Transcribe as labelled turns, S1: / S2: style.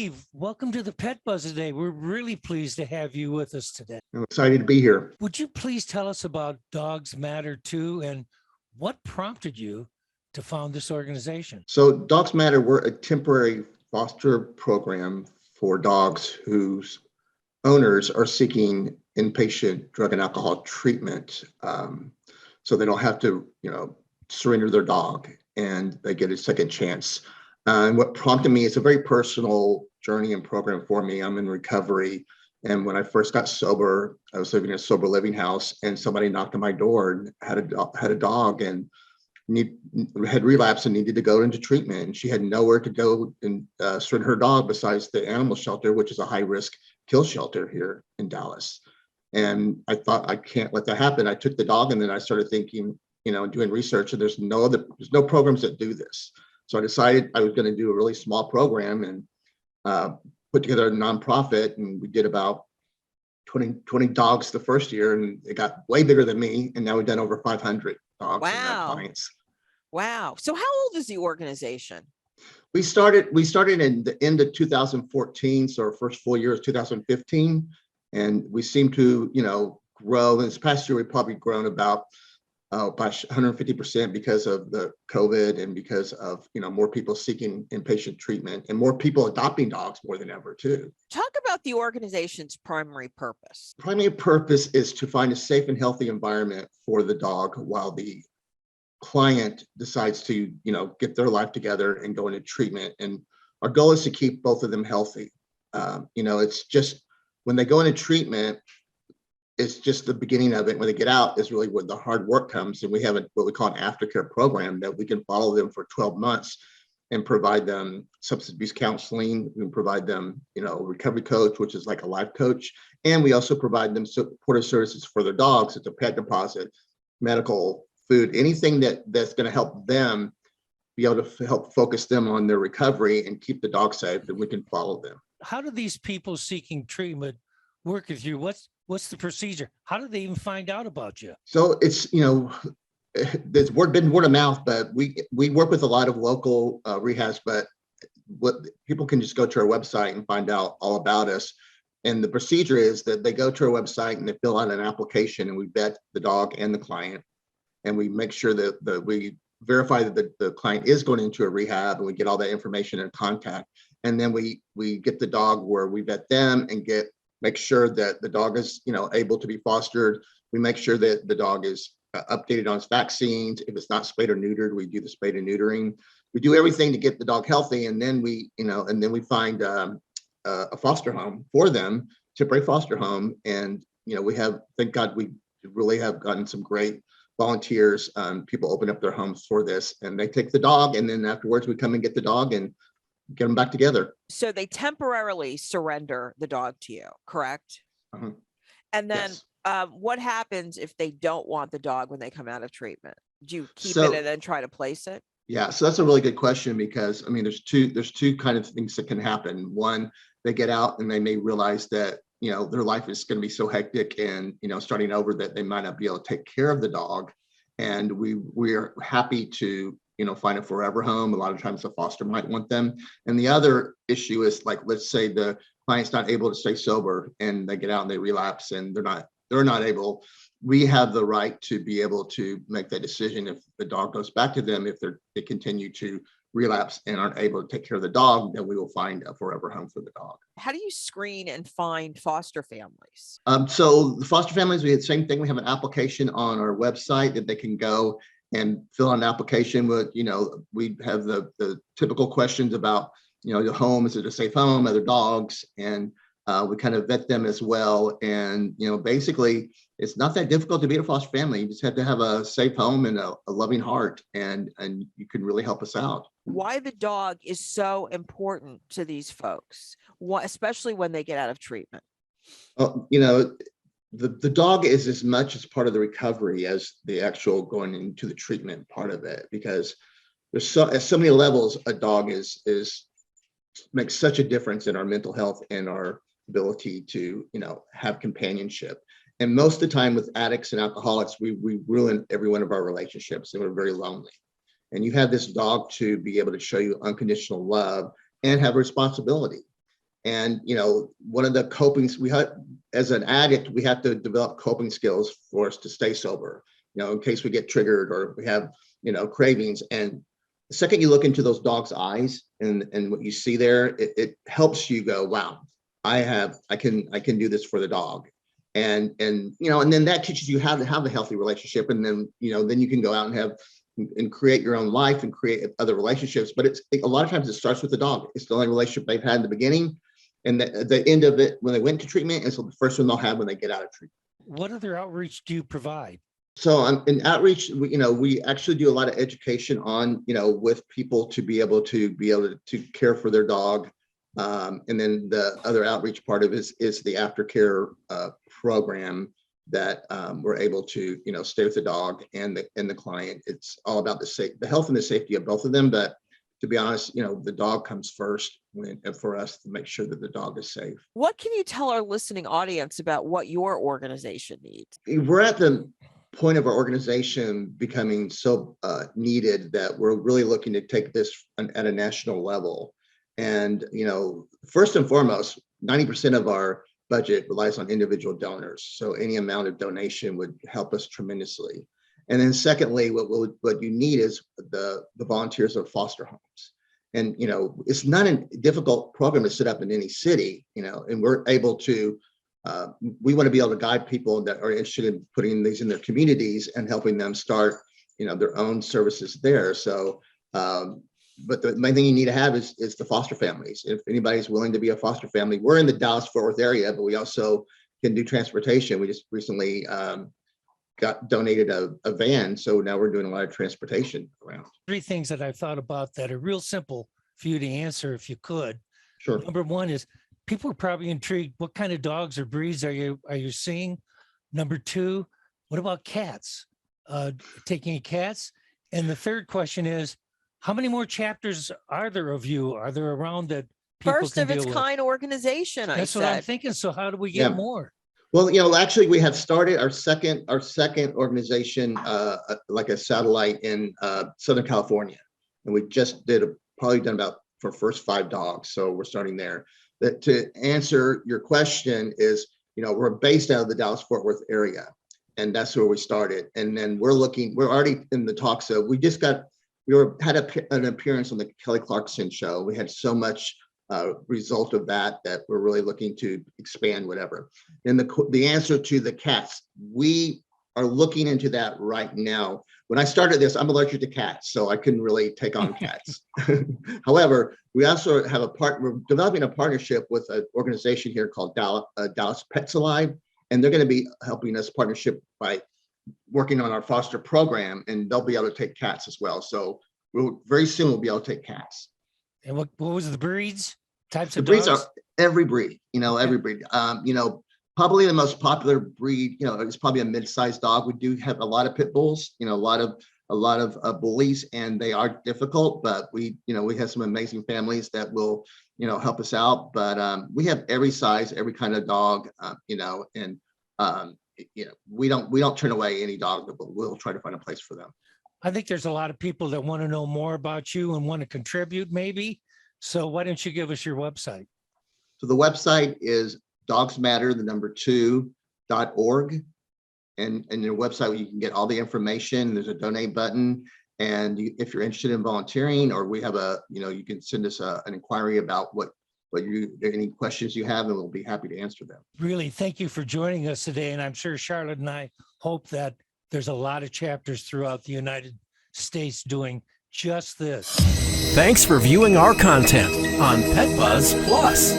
S1: Steve, welcome to the Pet Buzz today. We're really pleased to have you with us today.
S2: I'm excited to be here.
S1: Would you please tell us about Dogs Matter Too and what prompted you to found this organization?
S2: So Dogs Matter, we're a temporary foster program for dogs whose owners are seeking inpatient drug and alcohol treatment. So they don't have to, surrender their dog and they get a second chance. And what prompted me is a very personal journey and program for me. I'm in recovery. And when I first got sober, I was living in a sober living house and somebody knocked on my door and had a dog and had relapsed and needed to go into treatment. And she had nowhere to go and surrender her dog besides the animal shelter, which is a high risk kill shelter here in Dallas. And I thought, I can't let that happen. I took the dog and then I started thinking, doing research, and there's no programs that do this. So I decided I was going to do a really small program and put together a nonprofit, and we did about 20 dogs the first year, and it got way bigger than me. And now we've done over 500 dogs and their clients.
S3: Wow. So how old is the organization?
S2: We started in the end of 2014. So our first full year is 2015. And we seem to, grow. And this past year, we've probably grown about 150% because of the COVID and because of, more people seeking inpatient treatment and more people adopting dogs more than ever too.
S3: Talk about the organization's primary purpose.
S2: Primary purpose is to find a safe and healthy environment for the dog while the client decides to, get their life together and go into treatment. And our goal is to keep both of them healthy. It's just when they go into treatment, it's just the beginning of it. When they get out is really where the hard work comes. And we have what we call an aftercare program that we can follow them for 12 months and provide them substance abuse counseling. We can provide them, recovery coach, which is like a life coach. And we also provide them supportive services for their dogs. It's a pet deposit, medical, food, anything that's going to help them be able to help focus them on their recovery and keep the dog safe, and we can follow them.
S1: How do these people seeking treatment work with you? What's the procedure? How do they even find out about you?
S2: So it's, there's been word of mouth, but we work with a lot of local rehabs, but what people can just go to our website and find out all about us. And the procedure is that they go to our website and they fill out an application, and we vet the dog and the client. And we make sure that we verify that the client is going into a rehab, and we get all that information and contact. And then we get the dog where we vet them and make sure that the dog is, able to be fostered. We make sure that the dog is updated on its vaccines. If it's not spayed or neutered, we do the spayed and neutering. We do everything to get the dog healthy. And then we find a foster home for them, temporary foster home. And, we have, thank God, we really have gotten some great volunteers. People open up their homes for this, and they take the dog. And then afterwards we come and get the dog and get them back together.
S3: So they temporarily surrender the dog to you, correct?
S2: Uh-huh.
S3: And then
S2: Yes.
S3: What happens if they don't want the dog when they come out of treatment? Do you keep it and then try to place it?
S2: Yeah, so that's a really good question, because there's two kind of things that can happen. One, they get out and they may realize that their life is going to be so hectic and starting over that they might not be able to take care of the dog, and we're happy to find a forever home. A lot of times the foster might want them. And the other issue is, like, let's say the client's not able to stay sober and they get out and they relapse and they're not able. We have the right to be able to make that decision if the dog goes back to them. If they continue to relapse and aren't able to take care of the dog, then we will find a forever home for the dog.
S3: How do you screen and find foster families?
S2: So the foster families, we had the same thing. We have an application on our website that they can go and fill out an application with, we have the typical questions about, the home, is it a safe home, other dogs, and we kind of vet them as well. And, basically it's not that difficult to be a foster family. You just have to have a safe home and a loving heart, and you can really help us out.
S3: Why the dog is so important to these folks, especially when they get out of treatment?
S2: The dog is as much as part of the recovery as the actual going into the treatment part of it, because there's at so many levels, a dog makes such a difference in our mental health and our ability to, have companionship. And most of the time with addicts and alcoholics, we ruin every one of our relationships, and we're very lonely. And you have this dog to be able to show you unconditional love and have responsibility. And, one of the copings we have as an addict, we have to develop coping skills for us to stay sober, in case we get triggered or we have, cravings. And the second you look into those dogs' eyes and what you see there, it helps you go, wow, I can do this for the dog. And then that teaches you how to have a healthy relationship. And then, then you can go out and create your own life and create other relationships. But a lot of times it starts with the dog. It's the only relationship they've had in the beginning. And the end of it, when they went to treatment, is the first one they'll have when they get out of treatment.
S1: What other outreach do you provide?
S2: So in outreach, we actually do a lot of education on, with people to be able to care for their dog. And then the other outreach part of it is the aftercare program that we're able to, stay with the dog and the client. It's all about the health and the safety of both of them. But to be honest, the dog comes first for us to make sure that the dog is safe.
S3: What can you tell our listening audience about what your organization needs?
S2: We're at the point of our organization becoming so needed that we're really looking to take this at a national level. And, first and foremost, 90% of our budget relies on individual donors. So any amount of donation would help us tremendously. And then secondly, what you need is the volunteers of foster homes. And, it's not a difficult program to set up in any city, and we're able to, we want to be able to guide people that are interested in putting these in their communities and helping them start, their own services there. So, but the main thing you need to have is the foster families. If anybody's willing to be a foster family, we're in the Dallas-Fort Worth area, but we also can do transportation. We just recently got donated a van. So now we're doing a lot of transportation around.
S1: 3 things that I've thought about that are real simple for you to answer if you could.
S2: Sure.
S1: Number one is people are probably intrigued. What kind of dogs or breeds are you seeing? Number 2, what about cats? Taking cats? And the third question is, how many more chapters are there of you? Are there around that people
S3: First
S1: can
S3: of its
S1: deal with?
S3: kind organization,
S1: That's what I'm thinking. So how do we get more?
S2: Well, actually, we have started our second organization, like a satellite in Southern California, and we just probably done about for first 5 dogs. So we're starting there. That to answer your question is, we're based out of the Dallas-Fort Worth area, and that's where we started. And then we're already in the talks. So we had an appearance on the Kelly Clarkson show. We had so much result of that we're really looking to expand whatever. And the answer to the cats, we are looking into that right now. When I started this, I'm allergic to cats, so I couldn't really take on cats. However, we also have we're developing a partnership with an organization here called Dallas Pets Alive, and they're going to be helping us partnership by working on our foster program, and they'll be able to take cats as well. So very soon we'll be able to take cats.
S1: And what was the breeds? Types
S2: The
S1: of
S2: breeds
S1: dogs?
S2: are every breed, every breed. Probably the most popular breed, is probably a mid-sized dog. We do have a lot of pit bulls, a lot of bullies, and they are difficult, but we have some amazing families that will, help us out. But we have every size, every kind of dog, and we don't turn away any dog, but we'll try to find a place for them.
S1: I think there's a lot of people that want to know more about you and want to contribute maybe. So why don't you give us your website?
S2: So the website is dogsmatter2.org. And your website, you can get all the information. There's a donate button. And if you're interested in volunteering, or we have you can send us an inquiry about any questions you have, and we'll be happy to answer them.
S1: Really, thank you for joining us today. And I'm sure Charlotte and I hope that there's a lot of chapters throughout the United States doing just this.
S4: Thanks for viewing our content on Pet Buzz Plus.